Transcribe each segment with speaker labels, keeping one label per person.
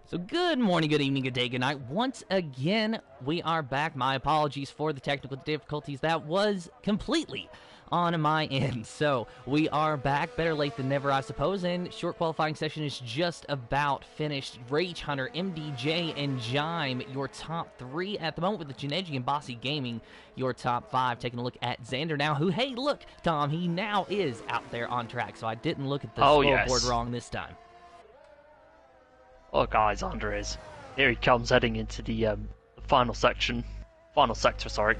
Speaker 1: So good morning, good evening, good day, good night. Once again, we are back. My apologies for the technical difficulties. That was completely on my end. So we are back. Better late than never, I suppose. And short qualifying session is just about finished. Rage Hunter, MDJ, and Jime, your top three at the moment, with the Janeji and Bossy Gaming, your top five. Taking a look at Xander now, who, hey, look, Tom, he now is out there on track. So I didn't look at the scoreboard wrong this time.
Speaker 2: Oh, guys, Xander is. Here he comes heading into the final section. Final sector, sorry.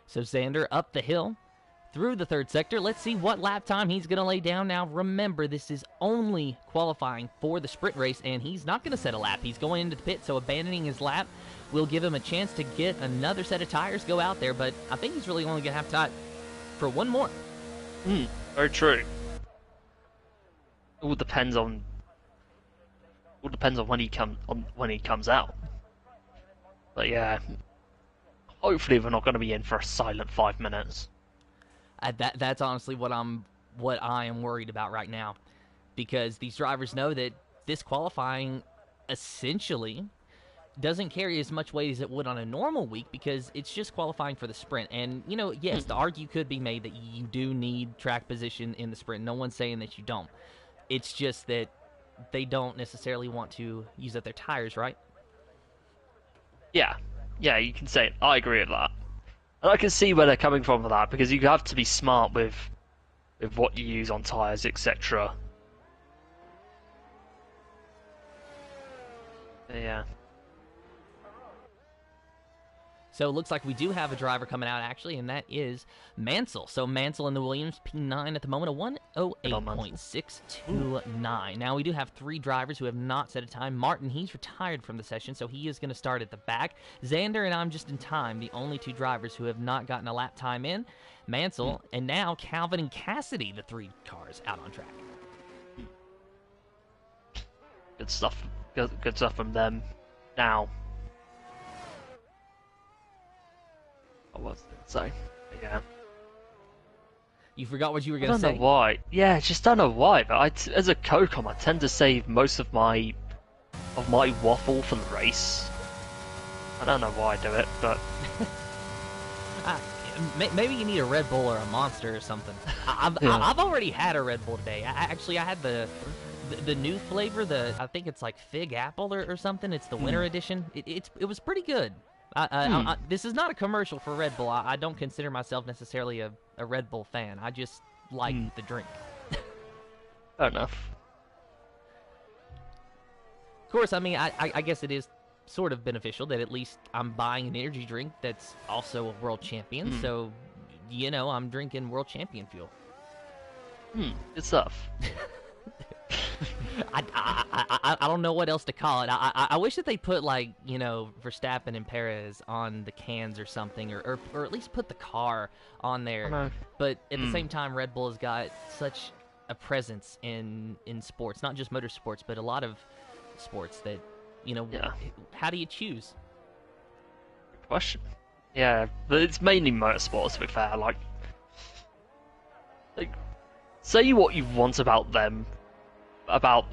Speaker 1: So Xander up the hill through the third sector. Let's see what lap time he's going to lay down. Now, remember, this is only qualifying for the sprint race, and he's not going to set a lap. He's going into the pit, so abandoning his lap will give him a chance to get another set of tires, go out there, but I think he's really only going to have time for one more.
Speaker 2: Very true. All depends on when he comes out. But yeah, hopefully we're not going to be in for a silent 5 minutes.
Speaker 1: That's honestly what I am worried about right now, because these drivers know that this qualifying essentially doesn't carry as much weight as it would on a normal week, because it's just qualifying for the sprint. And you know, yes, the argument could be made that you do need track position in the sprint. No one's saying that you don't. It's just that they don't necessarily want to use up their tires, right?
Speaker 2: Yeah, you can say it. I agree with that. And I can see where they're coming from for that, because you have to be smart with what you use on tires, etc. Yeah.
Speaker 1: So it looks like we do have a driver coming out, actually, and that is Mansell. So Mansell in the Williams, P9 at the moment, a 1:08.629. Now, we do have three drivers who have not set a time. Martin, he's retired from the session, so he is going to start at the back. Xander and I'm just in time, the only two drivers who have not gotten a lap time in. Mansell, and now Calvin and Cassidy, the three cars out on track.
Speaker 2: Good stuff. Good stuff from them. Now. What was it? So, yeah.
Speaker 1: You forgot what you were going to say.
Speaker 2: I don't know why. Yeah, just don't know why. But as a co-com, I tend to save most of my waffle for the race. I don't know why I do it, but
Speaker 1: maybe you need a Red Bull or a Monster or something. I've already had a Red Bull today. I had the new flavor. I think it's like fig apple or something. It's the winter edition. It was pretty good. This is not a commercial for Red Bull. I don't consider myself necessarily a Red Bull fan. I just like the drink.
Speaker 2: Fair enough.
Speaker 1: Of course, I mean, I guess it is sort of beneficial that at least I'm buying an energy drink that's also a world champion. So, you know, I'm drinking world champion fuel.
Speaker 2: Good stuff.
Speaker 1: I don't know what else to call it. I wish that they put, like, you know, Verstappen and Perez on the cans or something, or at least put the car on there. But at the same time, Red Bull has got such a presence in sports, not just motorsports, but a lot of sports that, you know, how do you choose?
Speaker 2: Good question. Yeah, but it's mainly motorsports, to be fair. Like, say what you want about them, but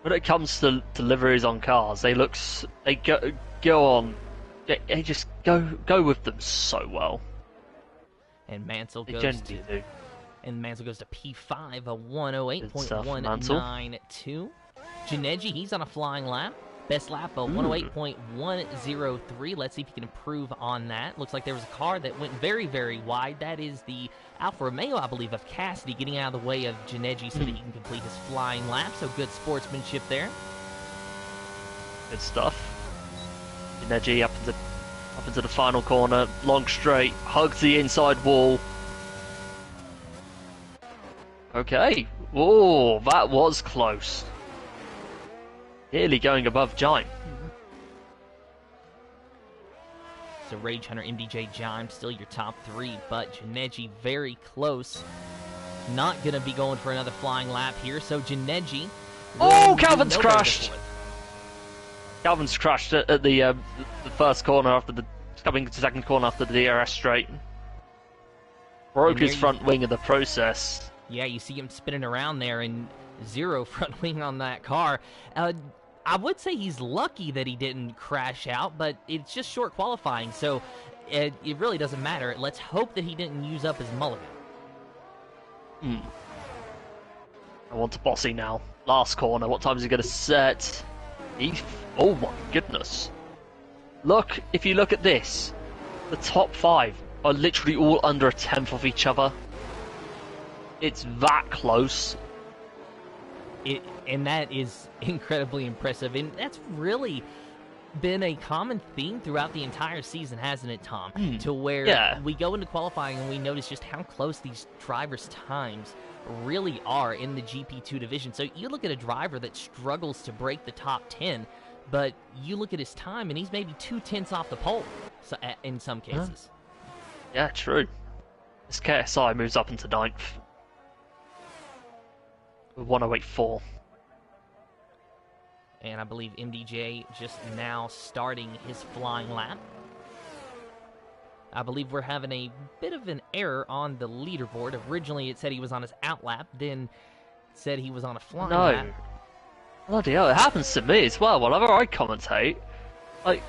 Speaker 2: when it comes to deliveries on cars, they just go with them so well.
Speaker 1: And Mansell goes to P5, a 1:08.192. Janeji, he's on a flying lap. Best lap, a 1:08.103. Let's see if he can improve on that. Looks like there was a car that went very, very wide. That is the Alfa Romeo, I believe, of Cassidy, getting out of the way of Janeji so that he can complete his flying lap. So good sportsmanship there.
Speaker 2: Good stuff. Janeji up into the final corner, long straight, hugs the inside wall. Okay. Oh, that was close. Nearly going above Jime.
Speaker 1: So Rage Hunter, MDJ, Jime, still your top three, but Janeji very close. Not going to be going for another flying lap here, so Janeji...
Speaker 2: Oh, Calvin's crashed! Calvin's crashed at the first corner after coming to second corner after the DRS straight. Broke his front wing in the process.
Speaker 1: Yeah, you see him spinning around there and zero front wing on that car. I would say he's lucky that he didn't crash out, but it's just short qualifying, so it really doesn't matter. Let's hope that he didn't use up his mulligan.
Speaker 2: I want to bossy now. Last corner, what time is he going to set? Oh my goodness. Look, if you look at this, the top 5 are literally all under a tenth of each other. It's that close.
Speaker 1: And that is incredibly impressive, and that's really been a common theme throughout the entire season, hasn't it, Tom? To where we go into qualifying and we notice just how close these drivers' times really are in the GP2 division. So you look at a driver that struggles to break the top 10, but you look at his time and he's maybe 2/10 off the pole in some cases.
Speaker 2: Yeah, true. This KSI moves up into 9th. With 108.4.
Speaker 1: And I believe MDJ just now starting his flying lap. I believe we're having a bit of an error on the leaderboard. Originally it said he was on his out lap, then it said he was on a flying lap.
Speaker 2: Bloody hell, it happens to me as well. Whenever I commentate, like,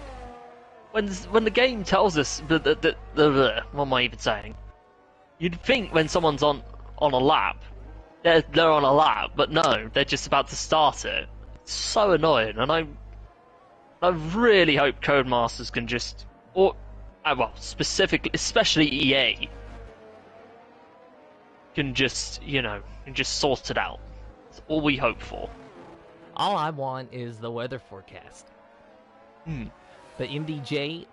Speaker 2: when the game tells us what am I even saying? You'd think when someone's on a lap, they're on a lap, but no, they're just about to start it. It's so annoying, and I really hope Codemasters can just, specifically, especially EA, can just sort it out. That's all we hope for.
Speaker 1: All I want is the weather forecast. But MDJ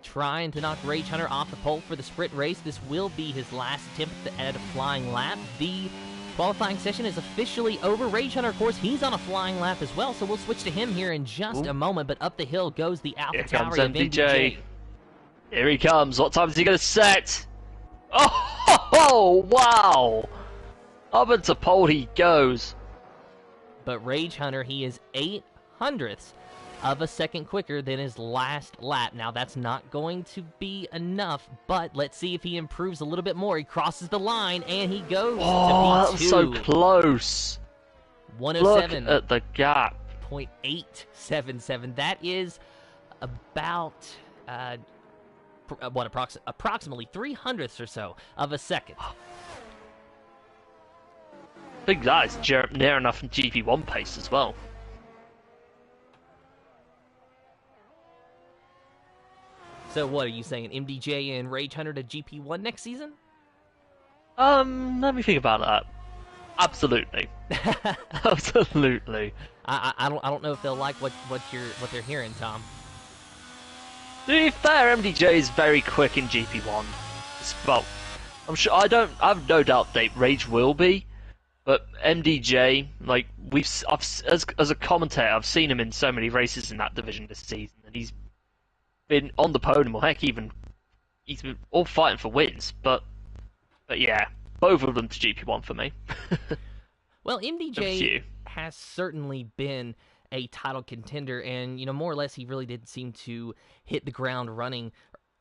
Speaker 1: trying to knock Rage Hunter off the pole for the sprint race. This will be his last attempt at a flying lap. The qualifying session is officially over. Rage Hunter, of course, he's on a flying lap as well, so we'll switch to him here in just a moment. But up the hill goes the Alpha Tower of MDJ.
Speaker 2: Here he comes. What time is he going to set? Oh, wow! Up into pole he goes.
Speaker 1: But Rage Hunter, he is 0.08 of a second quicker than his last lap. Now, that's not going to be enough, but let's see if he improves a little bit more. He crosses the line, and he goes to P2.
Speaker 2: That was so close.
Speaker 1: 107.
Speaker 2: Look at the gap.
Speaker 1: 0.877. That is about, approximately 0.03 or so of a second.
Speaker 2: I think that is near enough in GP1 pace as well.
Speaker 1: So what are you saying, MDJ and Rage Hunter to GP1 next season?
Speaker 2: Let me think about that. Absolutely. Absolutely.
Speaker 1: I don't know if they'll like what they're hearing, Tom.
Speaker 2: To be fair, MDJ is very quick in GP1. Well, I'm sure I have no doubt that Rage will be, but MDJ, like as a commentator, I've seen him in so many races in that division this season, and he's been on the podium, or heck, he's been all fighting for wins. But yeah, both of them to GP1 for me.
Speaker 1: Well, MDJ has certainly been a title contender, and more or less he really did seem to hit the ground running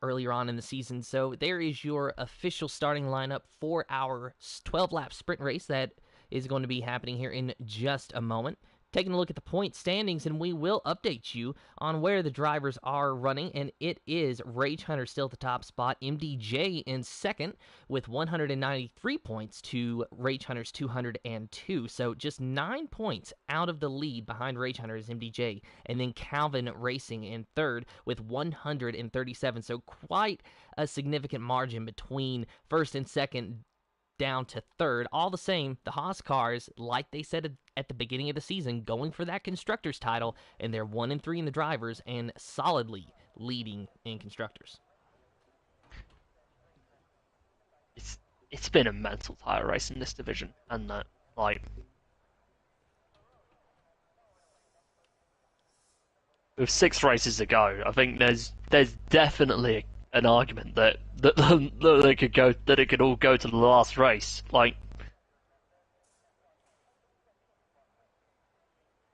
Speaker 1: earlier on in the season. So there is your official starting lineup for our 12-lap sprint race that is going to be happening here in just a moment. Taking a look at the point standings, and we will update you on where the drivers are running, and it is Rage Hunter still at the top spot, MDJ in second with 193 points to Rage Hunter's 202, so just 9 points out of the lead behind Rage Hunter is MDJ, and then Calvin Racing in third with 137, so quite a significant margin between first and second down to third. All the same, the Haas cars, like they said at the beginning of the season, going for that constructors title, and they're 1-3 in the drivers and solidly leading in constructors.
Speaker 2: It's been a mental tire race in this division, and with 6 races to go, I think there's definitely an argument that it could all go to the last race. Like,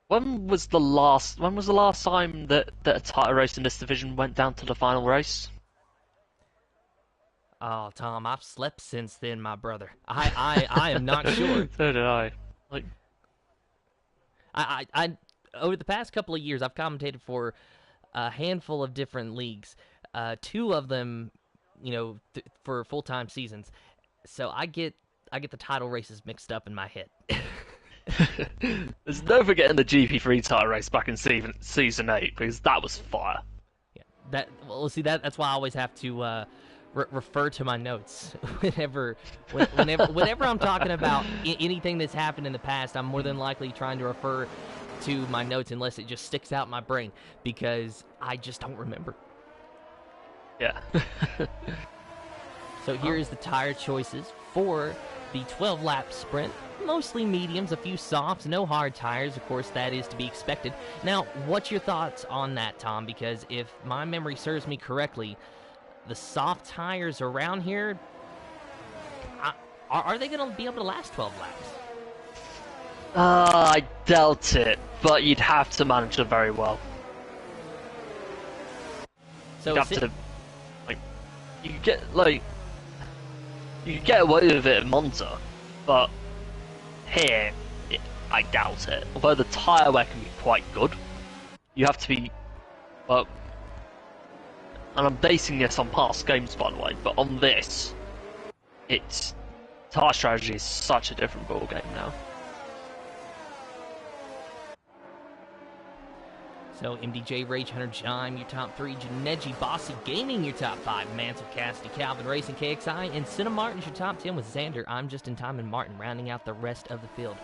Speaker 2: when was the last time that a title race in this division went down to the final race?
Speaker 1: Oh, Tom, I've slept since then, my brother. I am not sure.
Speaker 2: So did I. Like,
Speaker 1: I over the past couple of years, I've commentated for a handful of different leagues. Two of them, for full-time seasons. So I get the title races mixed up in my head.
Speaker 2: there's no forgetting the GP3 title race back in season 8 because that was fire.
Speaker 1: Yeah, that's why I always have to refer to my notes whenever I'm talking about anything that's happened in the past. I'm more than likely trying to refer to my notes unless it just sticks out in my brain because I just don't remember.
Speaker 2: Yeah.
Speaker 1: So here's the tire choices for the 12-lap sprint. Mostly mediums, a few softs, no hard tires. Of course, that is to be expected. Now, what's your thoughts on that, Tom? Because if my memory serves me correctly, the soft tires around here, are they going to be able to last 12 laps?
Speaker 2: I doubt it, but you'd have to manage them very well.
Speaker 1: So
Speaker 2: You'd have to, you could get away with it at Monza, but here, I doubt it. Although the tyre wear can be quite good, you have to be, and I'm basing this on past games by the way, but on this, tyre strategy is such a different ball game now.
Speaker 1: So MDJ, Rage Hunter, Jime, your top 3. Janeji, Bossy Gaming, your top 5. Mansell, Cassidy, Calvin, Racing, KXI, and Cinna Martin's your top 10 with Xander. I'm Just in Time and Martin rounding out the rest of the field.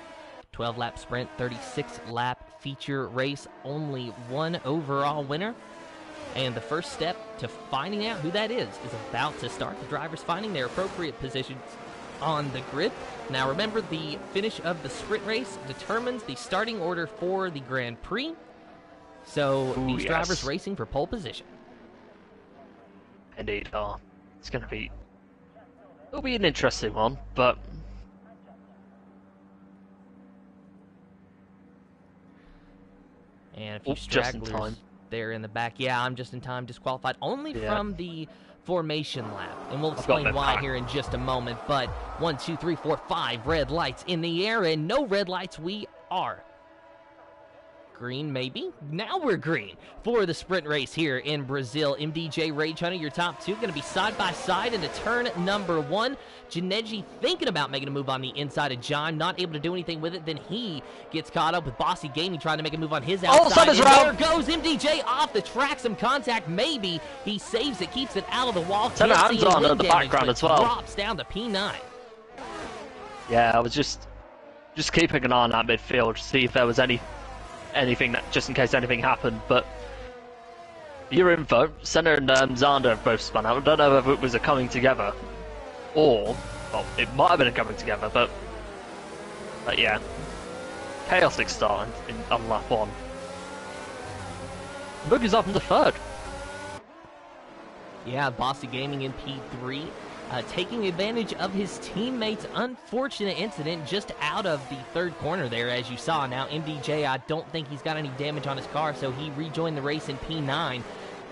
Speaker 1: 12-lap sprint, 36-lap feature race, only one overall winner. And the first step to finding out who that is about to start. The drivers finding their appropriate positions on the grid. Now remember, the finish of the sprint race determines the starting order for the Grand Prix. So these drivers racing for pole position.
Speaker 2: Indeed, it'll be an interesting one, but
Speaker 1: and a few stragglers there in the back. Yeah, I'm just in time, disqualified only from the formation lap, and we'll explain why here in just a moment. But 1, 2, 3, 4, 5 red lights in the air, and no red lights. We are green, maybe. Now we're green for the sprint race here in Brazil. MDJ, Rage Hunter, your top 2, going to be side by side into turn number 1. Janeji thinking about making a move on the inside of Jime, not able to do anything with it. Then he gets caught up with Bossy Gaming trying to make a move on his outside. And there goes MDJ off the track. Some contact, maybe. He saves it, keeps it out of the wall.
Speaker 2: Turn hands on in the background as well.
Speaker 1: Drops down to P9.
Speaker 2: Yeah, I was just keeping an eye on that midfield to see if there was anything that, just in case anything happened, but your info, Senna and Xander have both spun out. I don't know whether it was a coming together or, well, it might have been a coming together, but yeah, chaotic start on lap 1. Boogie's up into 3rd.
Speaker 1: Yeah, Bossy Gaming in P3. Taking advantage of his teammate's unfortunate incident just out of the 3rd corner there, as you saw. Now, MDJ, I don't think he's got any damage on his car, so he rejoined the race in P9.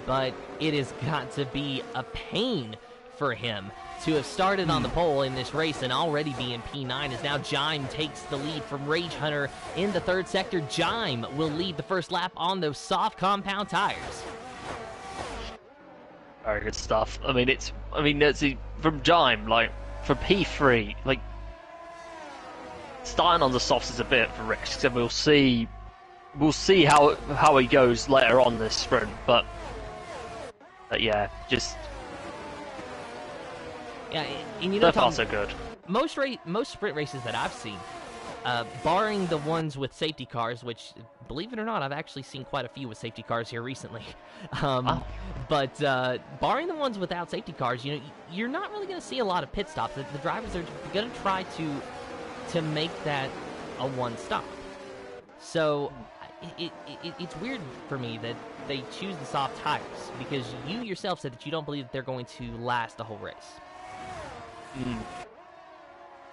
Speaker 1: But it has got to be a pain for him to have started on the pole in this race and already be in P9, as now Jime takes the lead from Rage Hunter in the 3rd sector. Jime will lead the first lap on those soft compound tires.
Speaker 2: Very good stuff. I mean, it's from Jime, for P3, starting on the softs is a bit of a risk, and we'll see how he goes later on this sprint. But yeah,
Speaker 1: and you know, Tom,
Speaker 2: so good.
Speaker 1: Most sprint races that I've seen, barring the ones with safety cars, which, believe it or not, I've actually seen quite a few with safety cars here recently. But barring the ones without safety cars, you're not really going to see a lot of pit stops. The drivers are going to try to make that a one stop. So it's weird for me that they choose the soft tires, because you yourself said that you don't believe that they're going to last the whole race.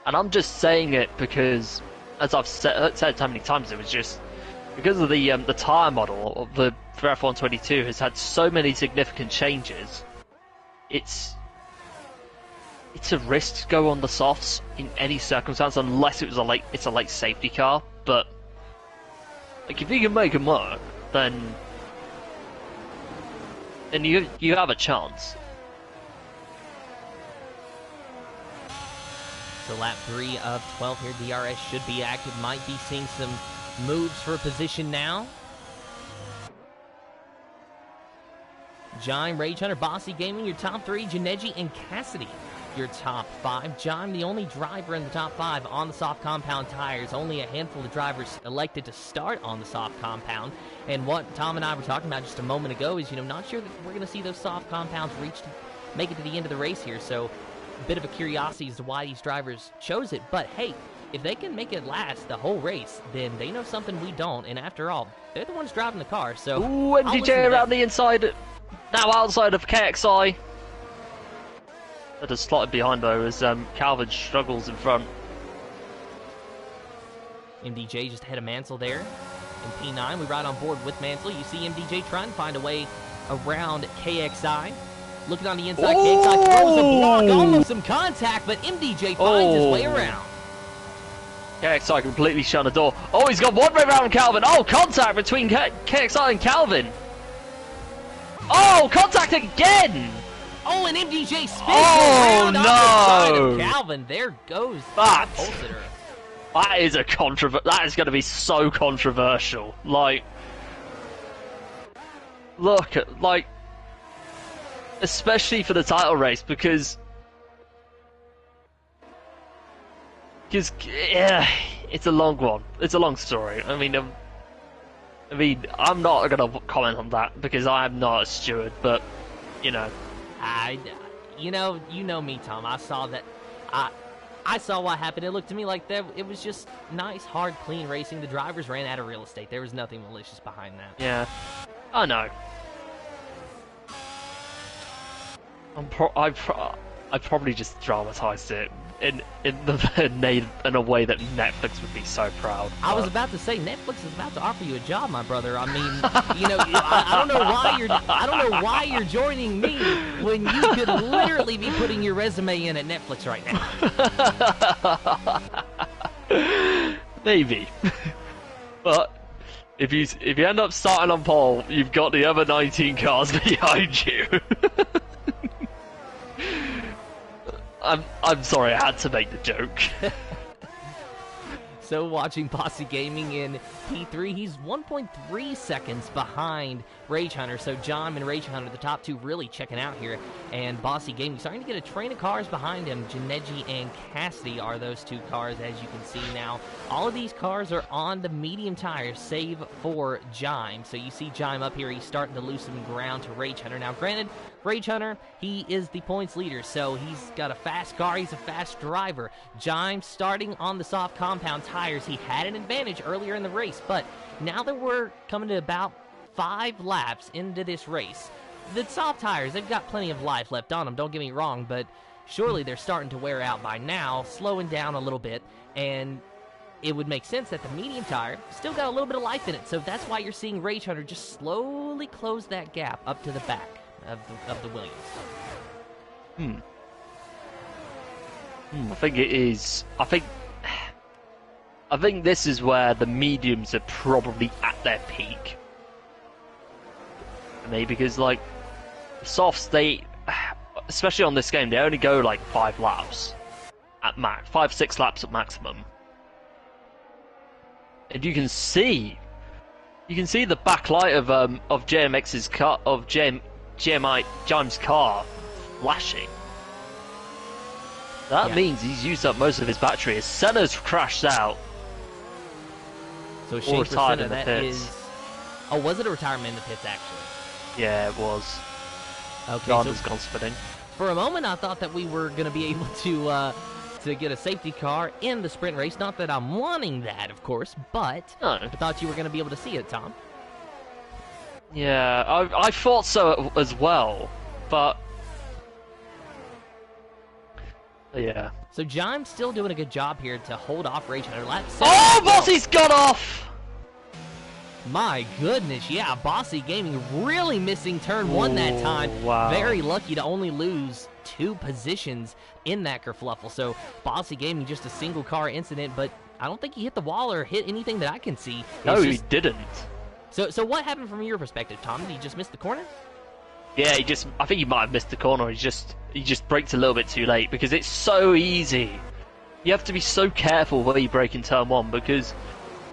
Speaker 2: And I'm just saying it because, as I've said so many times, it was just because of the tyre model of the F122 has had so many significant changes. it's a risk to go on the softs in any circumstance, unless it's a late safety car. But like, if you can make them work, then you have a chance.
Speaker 1: So lap 3 of 12 here. DRS should be active. Might be seeing some moves for position now. Jime, Rage Hunter, Bossy Gaming, your top 3. Janeji and Cassidy, your top 5. Jime, the only driver in the top 5 on the soft compound tires. Only a handful of drivers elected to start on the soft compound. And what Tom and I were talking about just a moment ago is, not sure that we're going to see those soft compounds make it to the end of the race here. So a bit of a curiosity as to why these drivers chose it. But hey, if they can make it last the whole race, then they know something we don't. And after all, they're the ones driving the car. So
Speaker 2: ooh, MDJ around the inside. Now outside of KXI. That is slotted behind though as Calvin struggles in front.
Speaker 1: MDJ just ahead of Mansell there. In P9, we ride on board with Mansell. You see MDJ trying to find a way around KXI. Looking on the inside, KXI throws a block, almost some contact, but MDJ finds his way around.
Speaker 2: KXI completely shut the door. Oh, he's got one way around Calvin. Oh, contact between KXI and Calvin. Oh, contact again!
Speaker 1: Oh, and MDJ spins around on the side of Calvin. There goes that Pulsator.
Speaker 2: That is that is going to be so controversial. Like, look at, like, especially for the title race, because yeah, it's a long one. It's a long story. I mean, I'm not going to comment on that because I'm not a steward, but you know me, Tom. I saw that. I saw what happened. It looked to me like it was just nice, hard, clean racing. The drivers ran out of real estate. There was nothing malicious behind that. Yeah, I know. I probably just dramatized it in a way that Netflix would be so proud.
Speaker 1: I was about to say, Netflix is about to offer you a job, my brother. I mean, I don't know why you're joining me when you could literally be putting your resume in at Netflix right
Speaker 2: now. Maybe, but if you end up starting on pole, you've got the other 19 cars behind you. I'm sorry, I had to make the joke.
Speaker 1: So watching Bossy Gaming in P3, he's 1.3 seconds behind Rage Hunter. So John and Rage Hunter, the top 2, really checking out here. And Bossy Gaming starting to get a train of cars behind him. Janeji and Cassidy are those 2 cars, as you can see now. All of these cars are on the medium tires, save for Jime. So you see Jime up here. He's starting to lose some ground to Rage Hunter. Now, granted, Rage Hunter, he is the points leader, so he's got a fast car, he's a fast driver. Jime starting on the soft compound tires. He had an advantage earlier in the race, but now that we're coming to about 5 laps into this race, the soft tires, they've got plenty of life left on them, don't get me wrong, but surely they're starting to wear out by now, slowing down a little bit, and it would make sense that the medium tire still got a little bit of life in it, so that's why you're seeing Rage Hunter just slowly close that gap up to the back of the Williams.
Speaker 2: I think it is. I think this is where the mediums are probably at their peak. For me, because like the softs, especially on this game, they only go like 5 laps at max, 5-6 laps at maximum, and you can see the backlight of JMX's car, of Jime's car flashing. That means he's used up most of his battery. His Senna's crashed out.
Speaker 1: So shame for Senna, that is... Oh, was it a retirement in the pits, actually?
Speaker 2: Yeah, it was.
Speaker 1: Okay,
Speaker 2: Nanda's gone spinning.
Speaker 1: For a moment, I thought that we were going to be able to get a safety car in the sprint race. Not that I'm wanting that, of course, but I thought you were going to be able to see it, Tom.
Speaker 2: Yeah, I thought so as well, but yeah.
Speaker 1: So Jime's still doing a good job here to hold off Rage Hunter.
Speaker 2: Oh, Bossy's got off!
Speaker 1: My goodness, yeah, Bossy Gaming really missing turn one that time.
Speaker 2: Wow.
Speaker 1: Very lucky to only lose 2 positions in that kerfluffle. So Bossy Gaming, just a single car incident, but I don't think he hit the wall or hit anything that I can see.
Speaker 2: No, he didn't.
Speaker 1: So what happened from your perspective, Tom? Did he just miss the corner?
Speaker 2: Yeah, I think he might have missed the corner. He just braked a little bit too late because it's so easy. You have to be so careful where you brake in turn one, because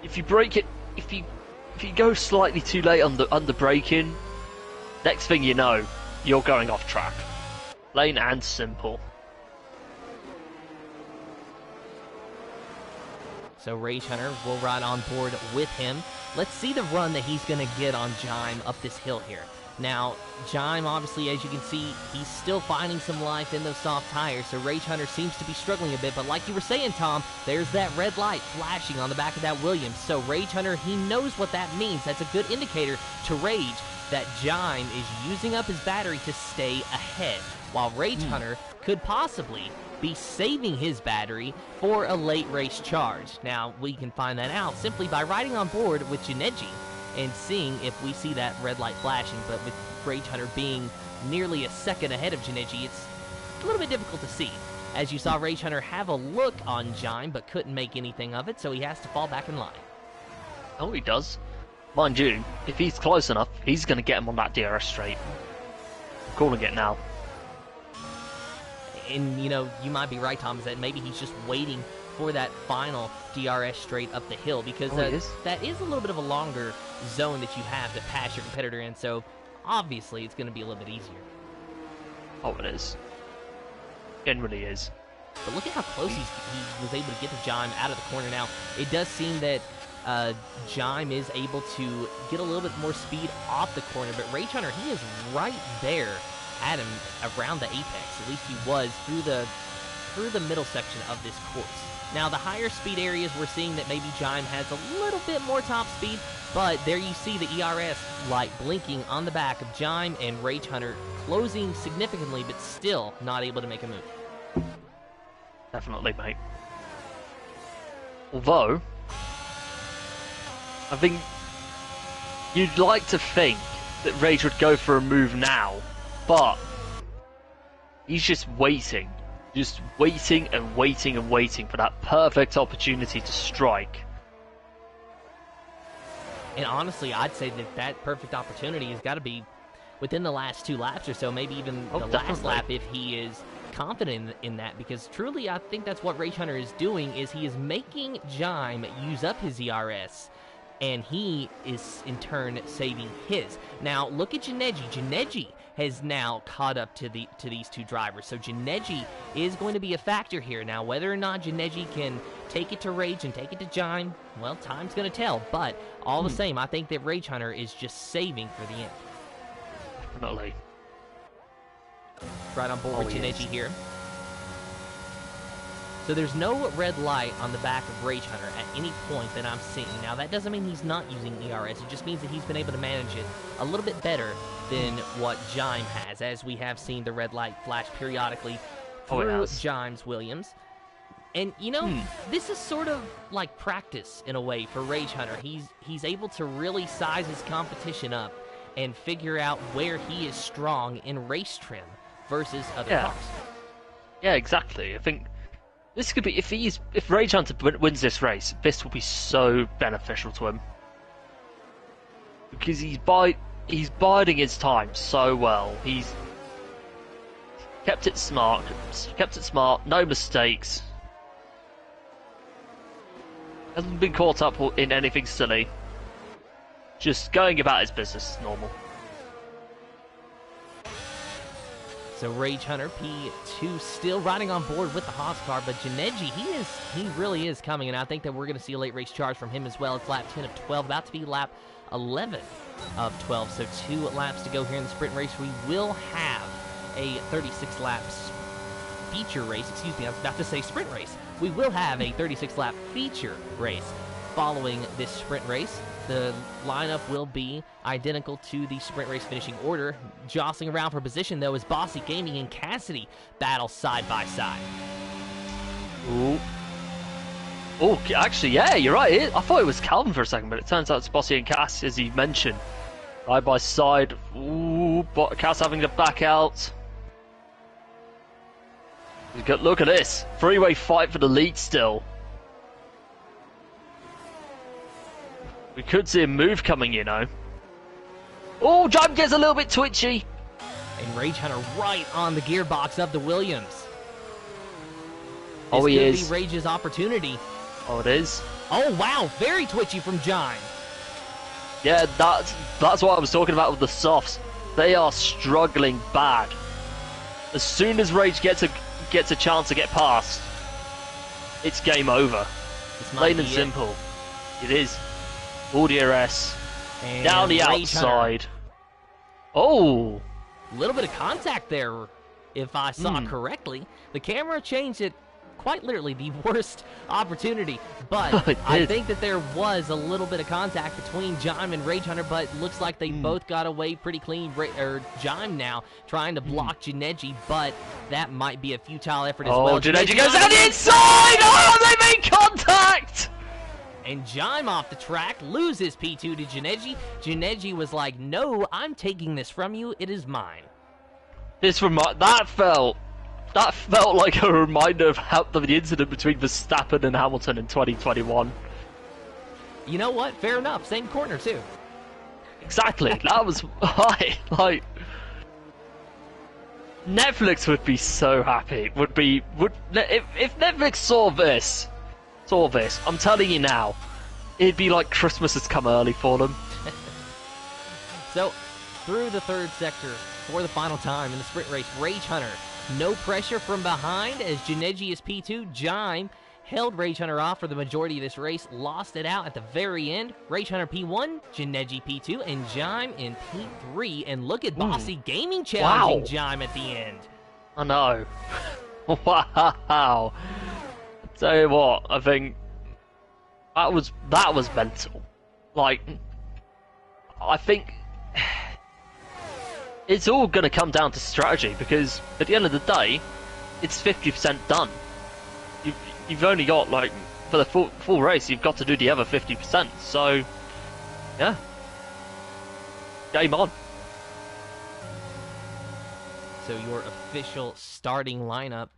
Speaker 2: if you brake it, if you go slightly too late under braking, next thing you know, you're going off track. Plain and simple.
Speaker 1: So Rage Hunter will ride on board with him. Let's see the run that he's going to get on Jime up this hill here. Now, Jime, obviously, as you can see, he's still finding some life in those soft tires, so Rage Hunter seems to be struggling a bit, but like you were saying, Tom, there's that red light flashing on the back of that Williams, so Rage Hunter, he knows what that means. That's a good indicator to Rage that Jime is using up his battery to stay ahead, while Rage Hunter could possibly be saving his battery for a late race charge. Now, we can find that out simply by riding on board with Janeji and seeing if we see that red light flashing, but with Rage Hunter being nearly a second ahead of Janeji, it's a little bit difficult to see. As you saw Rage Hunter have a look on Jime, but couldn't make anything of it, so he has to fall back in line.
Speaker 2: Oh, he does. Mind you, if he's close enough, he's going to get him on that DRS straight. I'm calling it now.
Speaker 1: And, you know, you might be right, Tom, is that maybe he's just waiting for that final DRS straight up the hill, because that is a little bit of a longer zone that you have to pass your competitor in, so obviously it's going to be a little bit easier.
Speaker 2: Oh, it is. Generally is.
Speaker 1: But look at how close he was able to get to Jime out of the corner now. It does seem that Jime is able to get a little bit more speed off the corner, but Rage Hunter, he is right there at him around the apex. At least he was through the middle section of this course. Now, the higher speed areas, we're seeing that maybe Jime has a little bit more top speed, but there you see the ERS light blinking on the back of Jime, and Rage Hunter closing significantly, but still not able to make a move.
Speaker 2: Definitely, mate. Although, I think you'd like to think that Rage would go for a move now, but he's just waiting. Just waiting and waiting and waiting for that perfect opportunity to strike.
Speaker 1: And honestly, I'd say that perfect opportunity has got to be within the last 2 laps or so, maybe even the last lap if he is confident in that, because truly I think that's what Rage Hunter is doing, is he is making Jime use up his ERS, and he is in turn saving his. Now, look at Janeji. Janeji has now caught up to these 2 drivers. So Janeji is going to be a factor here. Now, whether or not Janeji can take it to Rage and take it to Jime, well, time's going to tell. But all the same, I think that Rage Hunter is just saving for the end.
Speaker 2: Definitely.
Speaker 1: Right on board with Janeji here. So there's no red light on the back of Rage Hunter at any point that I'm seeing. Now, that doesn't mean he's not using ERS. It just means that he's been able to manage it a little bit better than what Jime has, as we have seen the red light flash periodically through Jime's Williams. And, you know, this is sort of like practice in a way for Rage Hunter. He's able to really size his competition up and figure out where he is strong in race trim versus other cars.
Speaker 2: Yeah, exactly. I think this could be, if Rage Hunter wins this race, this will be so beneficial to him, because he's biding his time so well. He's kept it smart, no mistakes. Hasn't been caught up in anything silly. Just going about his business normal.
Speaker 1: So Rage Hunter P2 still riding on board with the Haas car, but Janeji, he really is coming, and I think that we're going to see a late race charge from him as well. It's lap 10 of 12, about to be lap 11 of 12, so 2 laps to go here in the sprint race. We will have a 36 laps feature race, excuse me, I was about to say sprint race. We will have a 36 lap feature race following this sprint race. The lineup will be identical to the sprint race finishing order. Jostling around for position, though, is Bossy Gaming and Cassidy battle side by side.
Speaker 2: Ooh. Oh, actually, yeah, you're right. I thought it was Calvin for a second, but it turns out it's Bossy and Cass, as you mentioned. Side by side. Ooh, Cass having to back out. Look at this. Three-way fight for the lead still. We could see a move coming, you know. Oh, Jump gets a little bit twitchy.
Speaker 1: And Rage Hunter right on the gearbox of the Williams.
Speaker 2: Oh, he is.
Speaker 1: This could be Rage's opportunity.
Speaker 2: Oh, it is.
Speaker 1: Oh, wow. Very twitchy from Jime.
Speaker 2: Yeah, that's what I was talking about with the softs. They are struggling bad. As soon as Rage gets a chance to get past, it's game over. Plain and simple. It is. All DRS. And down the outside. Oh!
Speaker 1: A little bit of contact there, if I saw correctly. The camera changed it quite literally the worst opportunity, but I think that there was a little bit of contact between Jime and Rage Hunter, but looks like they both got away pretty clean. Jime now trying to block Janeji, but that might be a futile effort as well.
Speaker 2: Oh, Janeji goes down the inside! Oh, they made contact!
Speaker 1: And Jime off the track loses P2 to Janeji. Janeji was like, no, I'm taking this from you. It is mine.
Speaker 2: That felt like a reminder of the incident between Verstappen and Hamilton in 2021.
Speaker 1: You know what? Fair enough. Same corner, too.
Speaker 2: Exactly. That was like Netflix would be so happy. If Netflix saw this, I'm telling you now, it'd be like Christmas has come early for them.
Speaker 1: So, through the third sector for the final time in the sprint race, Rage Hunter, no pressure from behind as Janeji is P2. Jime held Rage Hunter off for the majority of this race, lost it out at the very end. Rage Hunter P1, Janeji P2, and Jime in P3. And look at Bossy Gaming challenging Jime at the end.
Speaker 2: I know. Wow. Tell you what, I think that was mental. Like, I think it's all going to come down to strategy, because at the end of the day, it's 50% done. You've only got, like, for the full race, you've got to do the other 50%. So, yeah, game on.
Speaker 1: So your official starting lineup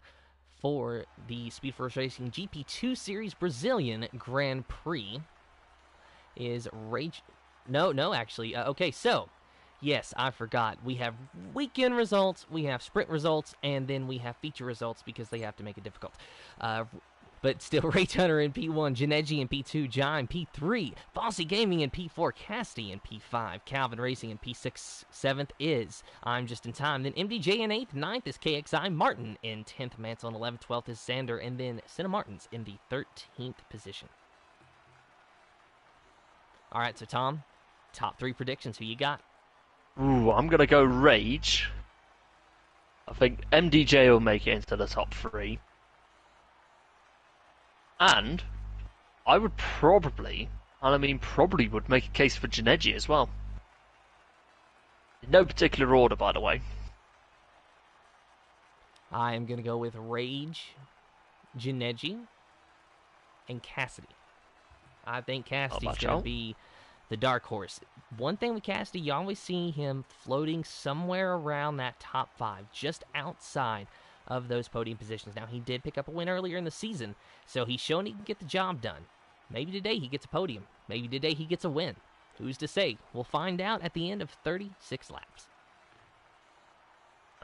Speaker 1: for the Speed Force Racing GP2 Series Brazilian Grand Prix is Rage... No, actually. Okay, so, yes, I forgot. We have weekend results, we have sprint results, and then we have feature results because they have to make it difficult. But still, Rage Hunter in P1, Janeji in P2, Jime P3, Bossy Gaming in P4, Casty in P5, Calvin Racing in P6, 7th is I'm Just in Time, then MDJ in 8th, 9th is KXI, Martin in 10th, Mansell in 11th, 12th is Sander, and then Senna Martins in the 13th position. All right, so Tom, top 3 predictions, who you got?
Speaker 2: Ooh, I'm going to go Rage. I think MDJ will make it into the top 3. And I would probably would make a case for Janeji as well. In no particular order, by the way.
Speaker 1: I am going to go with Rage, Janeji, and Cassidy. I think Cassidy's going to be the dark horse. One thing with Cassidy, you always see him floating somewhere around that top 5, just outside of those podium positions. Now, he did pick up a win earlier in the season, so he's shown he can get the job done. Maybe today he gets a podium. Maybe today he gets a win. Who's to say? We'll find out at the end of 36 laps.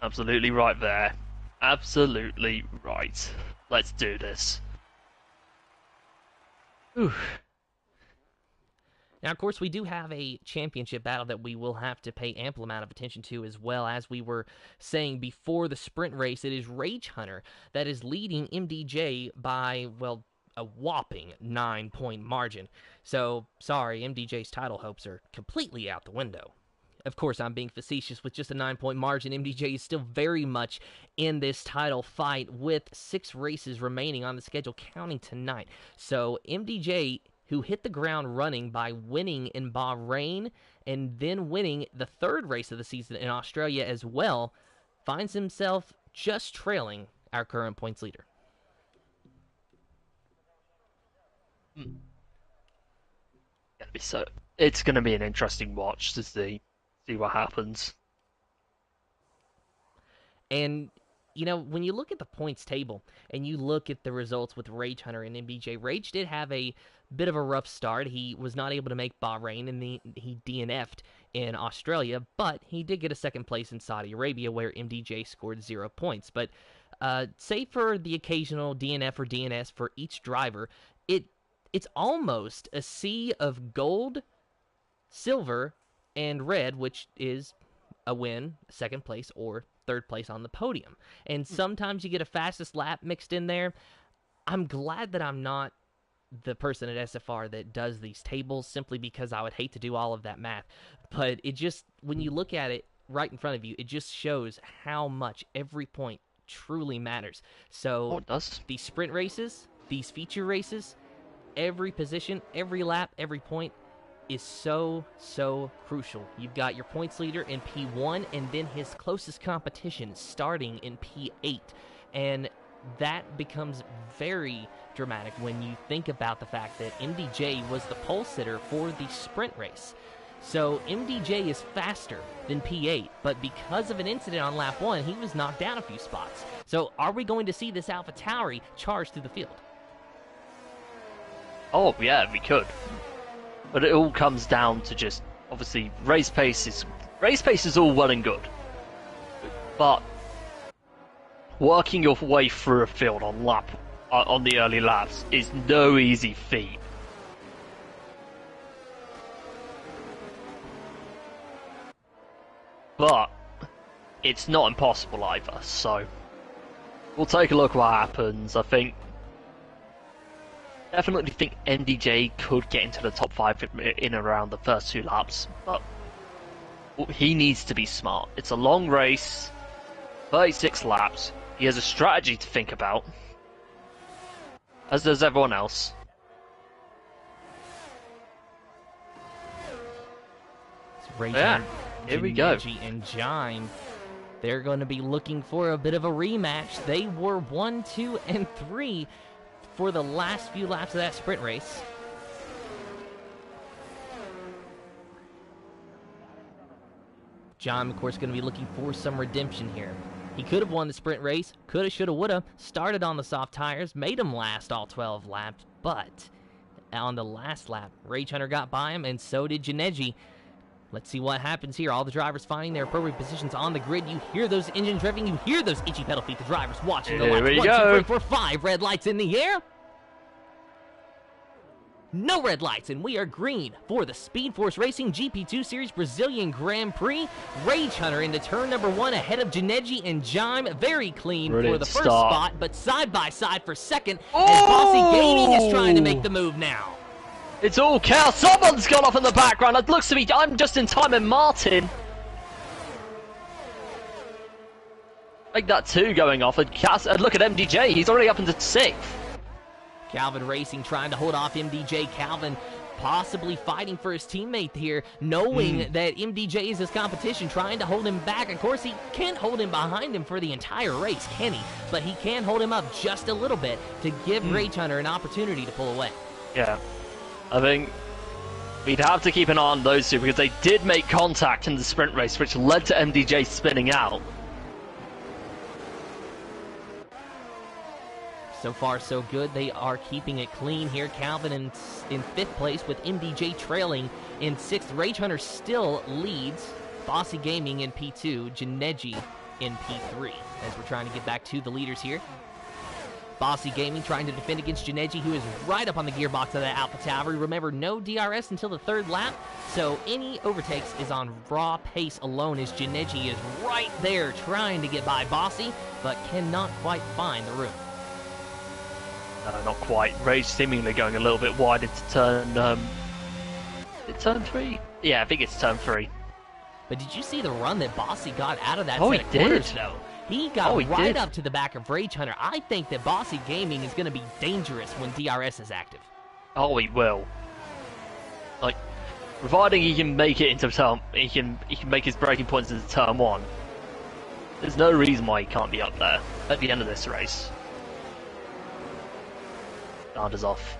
Speaker 2: Absolutely right there. Absolutely right. Let's do this. Ooh.
Speaker 1: Now, of course, we do have a championship battle that we will have to pay ample amount of attention to as well. As we were saying before the sprint race, it is Rage Hunter that is leading MDJ by, well, a whopping 9-point margin. So, sorry, MDJ's title hopes are completely out the window. Of course, I'm being facetious. With just a 9-point margin, MDJ is still very much in this title fight with 6 races remaining on the schedule, counting tonight. So, MDJ, who hit the ground running by winning in Bahrain and then winning the 3rd race of the season in Australia as well, finds himself just trailing our current points leader.
Speaker 2: It's gonna be an interesting watch to see what happens.
Speaker 1: And, when you look at the points table and you look at the results with Rage Hunter and MDJ, Rage did have a bit of a rough start. He was not able to make Bahrain, and he DNF'd in Australia, but he did get a second place in Saudi Arabia, where MDJ scored 0 points. But save for the occasional DNF or DNS for each driver, it's almost a sea of gold, silver, and red, which is a win, second place, or third place on the podium. And sometimes you get a fastest lap mixed in there. I'm glad that I'm not the person at SFR that does these tables, simply because I would hate to do all of that math. But it just, when you look at it right in front of you, it just shows how much every point truly matters. So
Speaker 2: it does.
Speaker 1: These sprint races, these feature races, every position, every lap, every point is so crucial. You've got your points leader in P1 and then his closest competition starting in P8. And that becomes very dramatic when you think about the fact that MDJ was the pole sitter for the sprint race. So MDJ is faster than P8, but because of an incident on lap 1, he was knocked down a few spots. So are we going to see this AlphaTauri charge through the field?
Speaker 2: Oh yeah, we could. But it all comes down to just, obviously, race pace is all well and good. But working your way through a field on the early laps is no easy feat. But it's not impossible either, so we'll take a look what happens. Definitely think MDJ could get into the top 5 in around the first 2 laps, but he needs to be smart. It's a long race, 36 laps. He has a strategy to think about, as does everyone else.
Speaker 1: Yeah,
Speaker 2: here we go.
Speaker 1: And Jime, they're going to be looking for a bit of a rematch. They were 1, 2, and 3 for the last few laps of that sprint race. Jime, of course, going to be looking for some redemption here. He could have won the sprint race, coulda, shoulda, woulda, started on the soft tires, made him last all 12 laps, but on the last lap, Rage Hunter got by him, and so did Janeji. Let's see what happens here. All the drivers finding their appropriate positions on the grid. You hear those engines revving. You hear those itchy pedal feet. The drivers watching the laps. 1, 2, 3, 4, 5. Red lights in the air. No red lights, and we are green for the Speed Force Racing GP2 Series Brazilian Grand Prix. Rage Hunter into turn number 1 ahead of Janeji and Jime. Very clean for the first spot, but side by side for second. And Bossy Gaming is trying to make the move now.
Speaker 2: It's all chaos. Someone's gone off in the background. It looks to me I'm just in time, and Martin. Like that too going off. And look at MDJ. He's already up into 6th.
Speaker 1: Calvin Racing trying to hold off MDJ. Calvin possibly fighting for his teammate here, knowing that MDJ is his competition, trying to hold him back. Of course, he can't hold him behind him for the entire race, can he? But he can hold him up just a little bit to give Rage Hunter an opportunity to pull away.
Speaker 2: Yeah. I think we'd have to keep an eye on those two, because they did make contact in the sprint race, which led to MDJ spinning out.
Speaker 1: So far, so good. They are keeping it clean here. Calvin in 5th place with MDJ trailing in 6th. Rage Hunter still leads. Bossy Gaming in P2. Janeji in P3. As we're trying to get back to the leaders here. Bossy Gaming trying to defend against Janeji, who is right up on the gearbox of that AlphaTauri. Remember, no DRS until the 3rd lap, so any overtakes is on raw pace alone, as Janeji is right there trying to get by Bossy, but cannot quite find the room.
Speaker 2: No, not quite. Rage seemingly going a little bit wide into turn... is it turn 3? Yeah, I think it's turn 3.
Speaker 1: But did you see the run that Bossy got out of that
Speaker 2: set
Speaker 1: of corners, though? He got
Speaker 2: right
Speaker 1: up to the back of Rage Hunter. I think that Bossy Gaming is going to be dangerous when DRS is active.
Speaker 2: Oh, he will. Like, providing he can make it into turn... He can make his braking points into turn 1. There's no reason why he can't be up there at the end of this race. Landers off.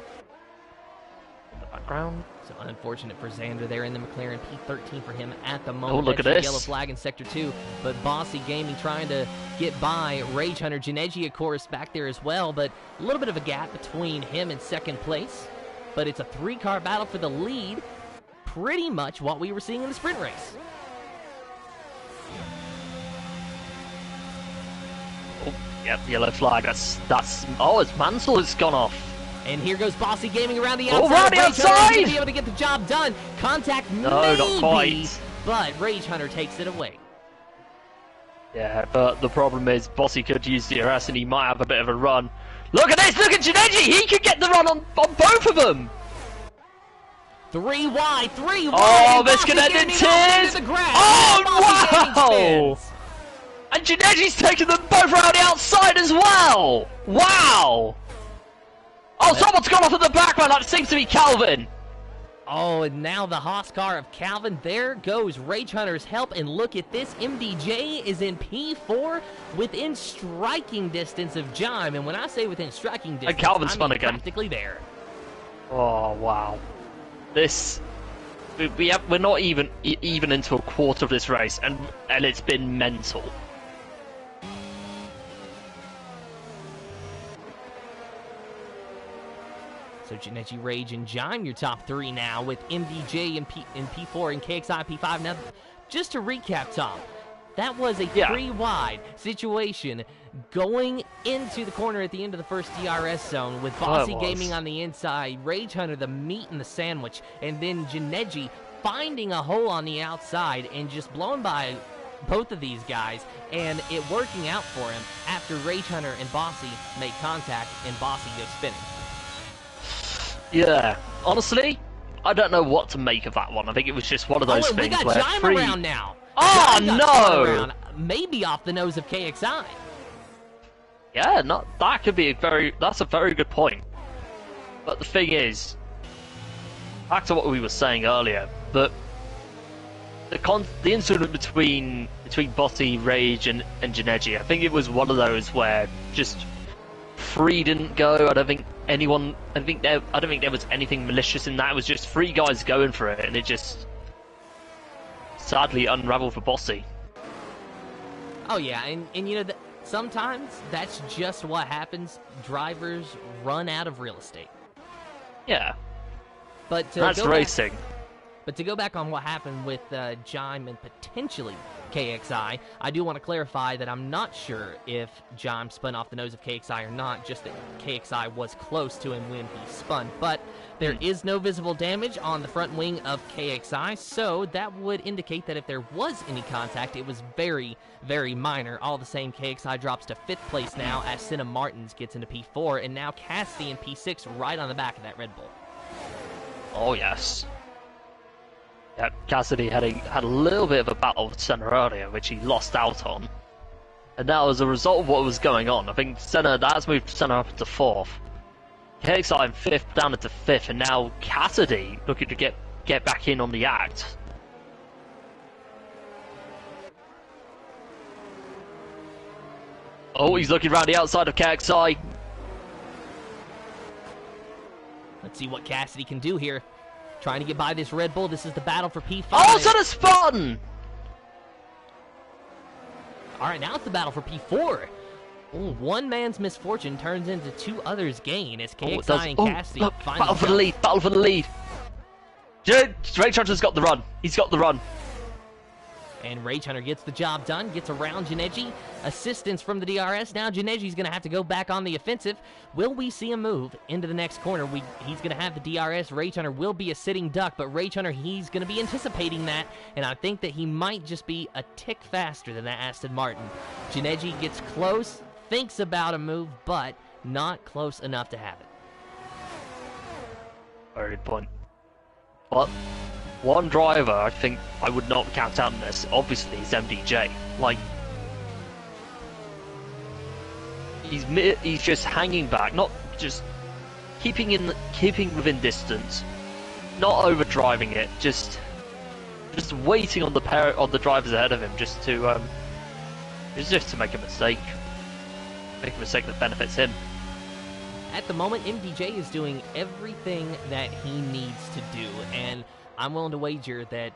Speaker 2: background.
Speaker 1: So unfortunate for Xander there in the McLaren P13 for him at the moment.
Speaker 2: Oh, look at
Speaker 1: Extra
Speaker 2: this.
Speaker 1: Yellow flag in Sector 2, but Bossy Gaming trying to get by Rage Hunter. Janeji, of course, back there as well, but a little bit of a gap between him and second place. But it's a 3-car battle for the lead, pretty much what we were seeing in the sprint race.
Speaker 2: Oh, yep, yellow flag. That's. Oh, it's Mansell has gone off.
Speaker 1: And here goes Bossy Gaming around the outside.
Speaker 2: Oh, around the outside!
Speaker 1: Going to be able to get the job done. Contact
Speaker 2: No,
Speaker 1: maybe,
Speaker 2: not quite.
Speaker 1: but Rage Hunter takes it away.
Speaker 2: Yeah, but the problem is Bossy could use DRS and he might have a bit of a run. Look at this! Look at Janeji! He could get the run on both of them!
Speaker 1: 3 wide, 3 wide.
Speaker 2: Oh, misconnected tears! Oh, wow! And Janeji's taking them both around the outside as well! Wow! Oh, someone's gone off at the back, man. That seems to be Calvin.
Speaker 1: Oh, and now the Haas car of Calvin. There goes Rage Hunter's help, and look at this. MDJ is in P4 within striking distance of Jime. And when I say within striking distance,
Speaker 2: And Calvin
Speaker 1: I
Speaker 2: spun
Speaker 1: mean
Speaker 2: again.
Speaker 1: practically there.
Speaker 2: Oh, wow. We're not even into a quarter of this race, and it's been mental.
Speaker 1: So Janeji, Rage, and Jime, your top 3 now, with MDJ in P4 and KXI P5. Now, just to recap, Tom, that was a 3-wide situation going into the corner at the end of the first DRS zone with Bossy Gaming on the inside, Rage Hunter the meat in the sandwich, and then Janeji finding a hole on the outside and just blowing by both of these guys, and it working out for him after Rage Hunter and Bossy make contact and Bossy goes spinning.
Speaker 2: Yeah, honestly, I don't know what to make of that one. I think it was just one of those things
Speaker 1: we got
Speaker 2: where
Speaker 1: Jime around now.
Speaker 2: Oh,
Speaker 1: Jime got
Speaker 2: no!
Speaker 1: around, maybe off the nose of KXI.
Speaker 2: Yeah, that could be that's a very good point. But the thing is, back to what we were saying earlier, that the incident between Bossy, Rage, and Janeji, I think it was one of those where just Prix didn't go. I don't think there was anything malicious in that. It was just 3 guys going for it, and it just sadly unraveled for Bossy.
Speaker 1: Oh yeah, and you know, sometimes that's just what happens. Drivers run out of real estate.
Speaker 2: Yeah,
Speaker 1: but
Speaker 2: that's racing.
Speaker 1: But to go back on what happened with Jime and potentially KXI, I do want to clarify that I'm not sure if Jime spun off the nose of KXI or not, just that KXI was close to him when he spun. But there is no visible damage on the front wing of KXI, so that would indicate that if there was any contact, it was very, very minor. All the same, KXI drops to 5th place now as Senna Martins gets into P4, and now Cassidy in P6 right on the back of that Red Bull.
Speaker 2: Oh yes. Yeah, Cassidy had a little bit of a battle with Senna earlier, which he lost out on. And now, as a result of what was going on, I think that's moved Senna up to 4th. KXI in 5th, down into 5th, and now Cassidy looking to get back in on the act. Oh, he's looking around the outside of KXI.
Speaker 1: Let's see what Cassidy can do here. Trying to get by this Red Bull. This is the battle for P5.
Speaker 2: Oh, Senna spun!
Speaker 1: All right, now it's the battle for P4. Ooh, one man's misfortune turns into 2 others' gain as KXI and Cassidy find
Speaker 2: battle for the lead, battle for the lead. Rage Hunter's got the run. He's got the run.
Speaker 1: And Rage Hunter gets the job done, gets around Janeji. Assistance from the DRS. Now Janeji's going to have to go back on the offensive. Will we see a move into the next corner? He's going to have the DRS. Rage Hunter will be a sitting duck, but Rage Hunter, he's going to be anticipating that, and I think that he might just be a tick faster than that Aston Martin. Janeji gets close, thinks about a move, but not close enough to have it.
Speaker 2: Very good point. But one driver I think I would not count out in this, obviously, is MDJ. Like, he's just hanging back, not just keeping within distance, not overdriving it, just waiting on the drivers ahead of him, just to make a mistake that benefits him.
Speaker 1: at the moment, MDJ is doing everything that he needs to do, and I'm willing to wager that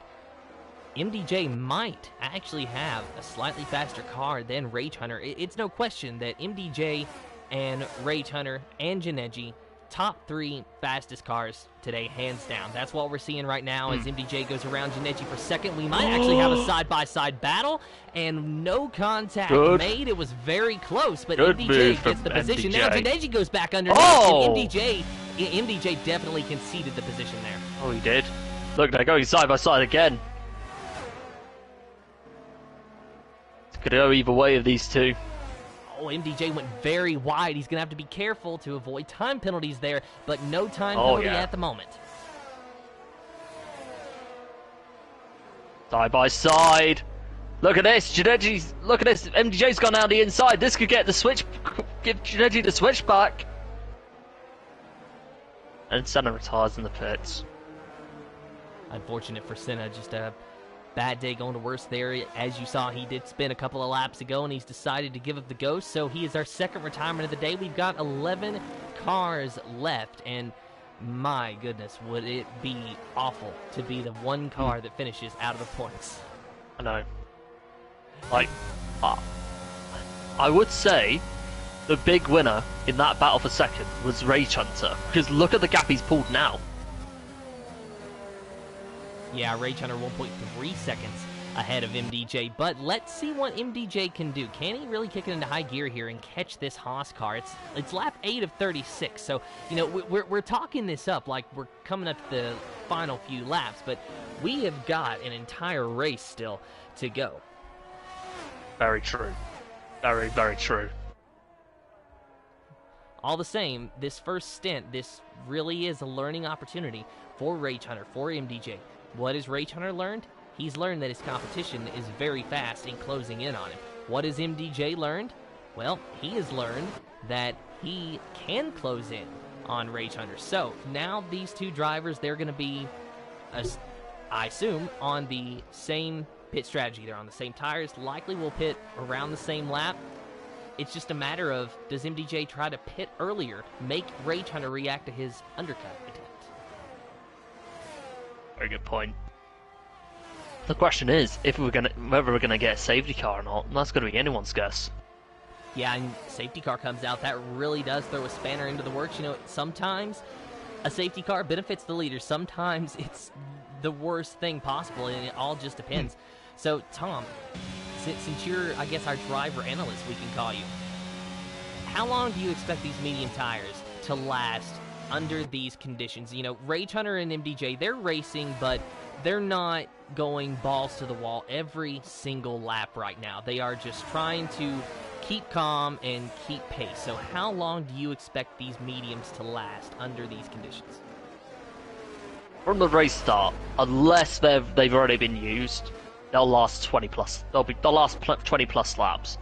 Speaker 1: MDJ might actually have a slightly faster car than Rage Hunter. It's no question that MDJ and Rage Hunter and Janeji, top 3 fastest cars today, hands down. That's what we're seeing right now as MDJ goes around Janeji for second. We might actually have a side-by-side battle, and no contact made. It was very close, but MDJ gets the position. Now Janeji goes back underneath, and MDJ definitely conceded the position there.
Speaker 2: Oh, he did. Look, they're going side-by-side again. It's going to go either way of these two.
Speaker 1: Oh, MDJ went very wide. He's going to have to be careful to avoid time penalties there, but no time penalty at the moment.
Speaker 2: Side by side. Look at this. Janeji's, look at this. MDJ's gone down the inside. This could get the switch, give Janeji the switch back. And Senna retires in the pits.
Speaker 1: Unfortunate for Senna, just a bad day going to worst there. As you saw, he did spin a couple of laps ago, and he's decided to give up the ghost, so he is our second retirement of the day. We've got 11 cars left, and my goodness, would it be awful to be the one car that finishes out of the points.
Speaker 2: I know. Like, I would say the big winner in that battle for second was Rage Hunter, because look at the gap he's pulled now.
Speaker 1: Yeah, Rage Hunter 1.3 seconds ahead of MDJ, but let's see what MDJ can do. Can he really kick it into high gear here and catch this Haas car? It's lap 8 of 36, so, you know, we're talking this up like we're coming up to the final few laps, but we have got an entire race still to go.
Speaker 2: Very true. Very, very true.
Speaker 1: All the same, this first stint, this really is a learning opportunity for Rage Hunter, for MDJ. What has Rage Hunter learned? He's learned that his competition is very fast in closing in on him. What has MDJ learned? Well, he has learned that he can close in on Rage Hunter. So now these two drivers, they're going to be, I assume, on the same pit strategy. They're on the same tires, likely will pit around the same lap. It's just a matter of, does MDJ try to pit earlier, make Rage Hunter react to his undercut attempt?
Speaker 2: Very good point. The question is, whether we're gonna get a safety car or not, and that's gonna be anyone's guess.
Speaker 1: Yeah, and safety car comes out, that really does throw a spanner into the works. You know, sometimes a safety car benefits the leader, sometimes it's the worst thing possible, and it all just depends. So, Tom, since you're, I guess, our driver analyst, we can call you, how long do you expect these medium tires to last under these conditions? You know, Rage Hunter and MDJ, they're racing, but they're not going balls to the wall every single lap right now. They are just trying to keep calm and keep pace. So how long do you expect these mediums to last under these conditions?
Speaker 2: From the race start, unless they've already been used, they'll last 20 plus. They'll last 20 plus laps.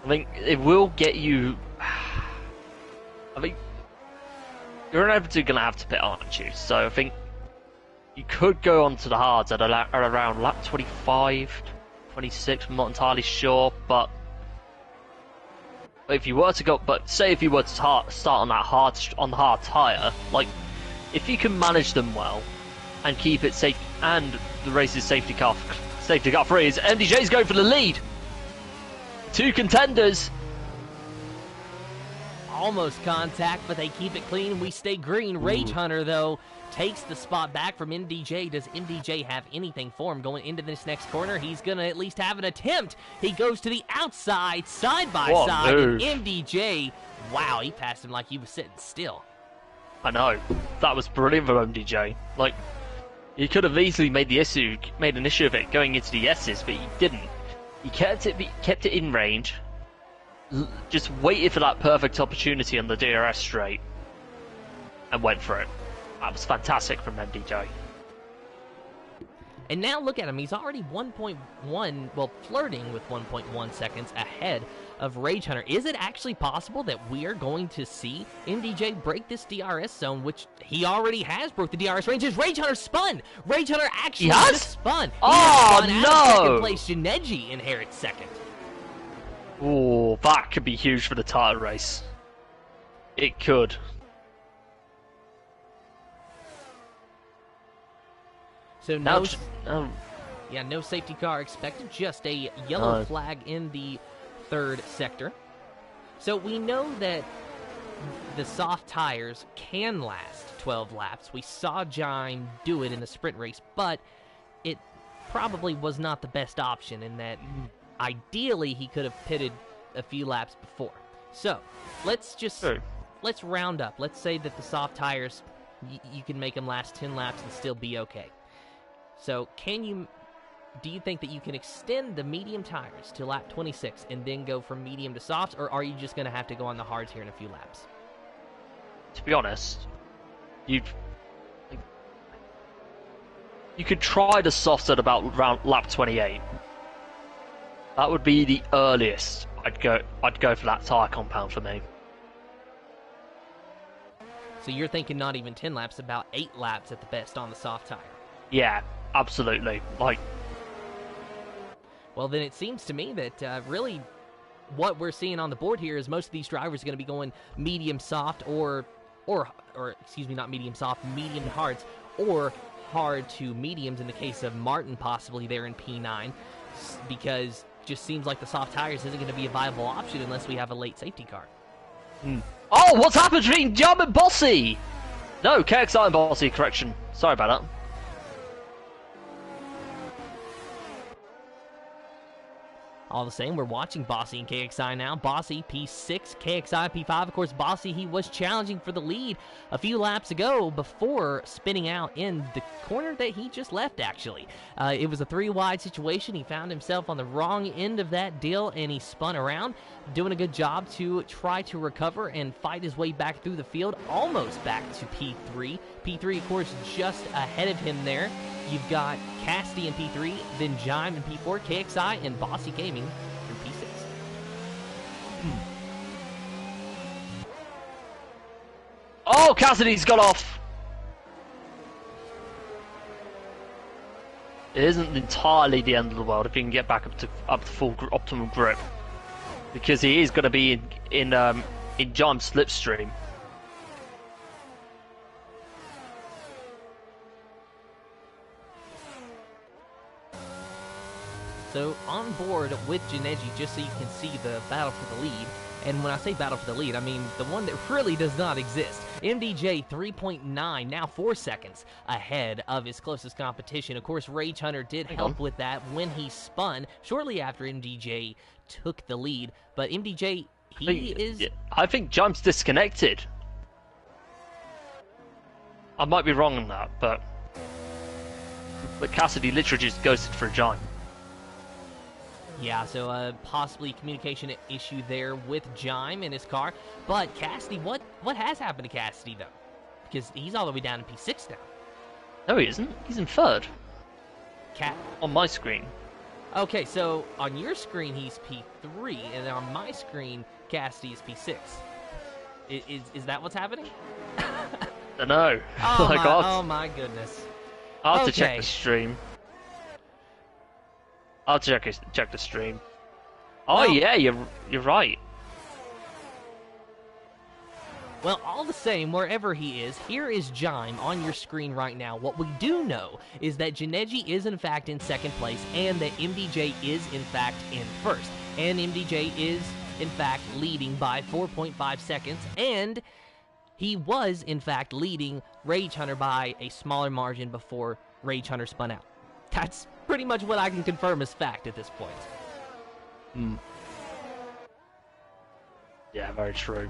Speaker 2: I think it will get you. I think you're inevitably going to have to pit, aren't you? So I think you could go on to the hards at around lap 25, 26. I'm not entirely sure, but if you were to go, say if you were to start on that hard tire, like if you can manage them well and keep it safe, and the race's safety car free, is MDJ's going for the lead. Two contenders.
Speaker 1: Almost contact, but they keep it clean. We stay green. Rage Hunter, though, takes the spot back from MDJ. Does MDJ have anything for him going into this next corner? He's going to at least have an attempt. He goes to the outside, side by side. And MDJ, wow, he passed him like he was sitting still.
Speaker 2: I know. That was brilliant for MDJ. Like, he could have easily made an issue of it going into the S's, but he didn't. He kept it in range. Just waited for that perfect opportunity on the DRS straight and went for it. That was fantastic from MDJ.
Speaker 1: And now look at him. He's already 1.1, well, flirting with 1.1 seconds ahead of Rage Hunter. Is it actually possible that we are going to see MDJ break this DRS zone, which he already has broke the DRS range? Is Rage Hunter spun? Rage Hunter actually just spun.
Speaker 2: Oh,
Speaker 1: no!
Speaker 2: Out of
Speaker 1: second place. Janeji inherits second.
Speaker 2: Oh, that could be huge for the title race. It could.
Speaker 1: So
Speaker 2: Now,
Speaker 1: no safety car expected, just a yellow flag in the third sector. So we know that the soft tires can last 12 laps. We saw Jime do it in the sprint race, but it probably was not the best option in that ideally he could have pitted a few laps before. So let's round up. Let's say that the soft tires, you can make them last 10 laps and still be okay. So do you think that you can extend the medium tires to lap 26 and then go from medium to softs, or are you just going to have to go on the hards here in a few laps?
Speaker 2: To be honest, you could try the softs at about around lap 28. That would be the earliest I'd go for that tire compound for me.
Speaker 1: So you're thinking not even 10 laps, about 8 laps at the best on the soft tire?
Speaker 2: Yeah, absolutely.
Speaker 1: Well, then it seems to me that really what we're seeing on the board here is most of these drivers are going to be going medium soft or excuse me, not medium soft, medium to hards, or hard to mediums in the case of Martin possibly there in P9, because it just seems like the soft tires isn't going to be a viable option unless we have a late safety car.
Speaker 2: Oh, what's happened between Jam and Bossy? No, KXI and Bossy, correction. Sorry about that.
Speaker 1: All the same, we're watching Bossy and KXI now. Bossy, P6, KXI, P5. Of course, Bossy, he was challenging for the lead a few laps ago before spinning out in the corner that he just left, actually. It was a 3-wide situation. He found himself on the wrong end of that deal, and he spun around, doing a good job to try to recover and fight his way back through the field, almost back to P3. P3, of course, just ahead of him there. You've got Cassidy in P3, then Jime in P4, KXI, and Bossy Gaming in P6.
Speaker 2: Oh, Cassidy's got off! It isn't entirely the end of the world if he can get back up to full optimum grip, because he is going to be in Jime's slipstream.
Speaker 1: So on board with Janeji, just so you can see the battle for the lead. And when I say battle for the lead, I mean the one that really does not exist. MDJ 3.9, now 4 seconds ahead of his closest competition. Of course, Rage Hunter did help with that when he spun shortly after MDJ took the lead. But MDJ,
Speaker 2: I think Jime's disconnected. I might be wrong on that, but Cassidy literally just ghosted for Jime.
Speaker 1: Yeah, so possibly communication issue there with Jime in his car. But Cassidy, what has happened to Cassidy, though? Because he's all the way down in P6 now.
Speaker 2: No, he isn't. He's in third. On my screen.
Speaker 1: Okay, so on your screen, he's P3, and on my screen, Cassidy is P6. Is that what's happening?
Speaker 2: I don't know.
Speaker 1: Oh my goodness.
Speaker 2: I'll have to check the stream. I'll check the stream. Oh well, yeah, you're right.
Speaker 1: Well, all the same, wherever he is, here is Jime on your screen right now. What we do know is that Janeji is in fact in second place, and that MDJ is in fact in first. And MDJ is in fact leading by 4.5 seconds, and he was in fact leading Rage Hunter by a smaller margin before Rage Hunter spun out. That's pretty much what I can confirm as fact at this point.
Speaker 2: Yeah, very true.